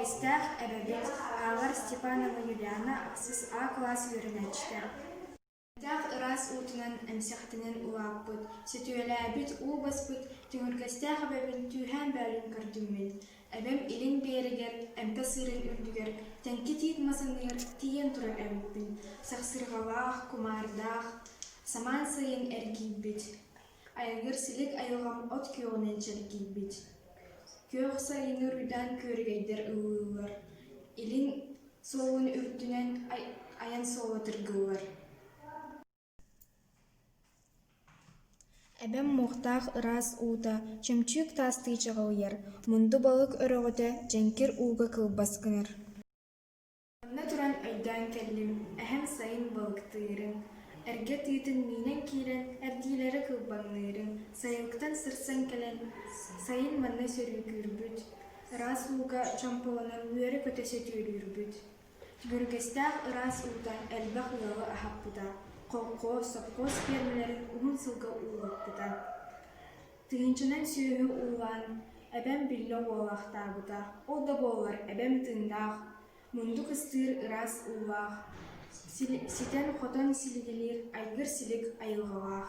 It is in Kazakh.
гостях эбэбит Агар Степанова Юлиана Аксис А класс юринечтер. Дах раз утунан эмсехтенен улаппыт, сетүэлээбит уубаспыт, түңүргестях эбэбин түүхэн бээлин көрдүммин. Эбэм илин берегер, эмта сырын үрдүгер, тэнки тиит масыныгер тиен турар эбиппин. Сахсыргалаах, кумаардаах, саман сайын эргийбит. Айгыр силик айылгам от күйогунен челгийбит. Күйог сайыны руйдан көргейдер ылылар. Илин соолун үрдүнен аян соолотыргылар. Эбэм мохтаах ырас уута, чөмчүүк таасты чагалыйар, мунду балык өрөгөтө женкир ууга кылбаскынар. Онна туран өйдөөн келлим, эһэм сайын балыктыырын. Эрге тыытын минен киирен, эрдиилери кылбаңныырын. Сайылктан сырсан келен, сайын манна сөрүүкүрбүт. Ырас ууга чомполонан үөрі көтөсө түйрүүрбүт. Түгүргестаах ырас уута элбах ыалы ахаппыта. Қолқо, сопқо спермелерин уһун сылга уулаппыта. Тыынчынан сүйөһү уулаан, эбэм билло уолахтаабыта. Ол да боллар эбэм тыындаах, мунду кыстыыр ырас уулаах. Ситен хотон силигилир, айгыр силик айылгалаах.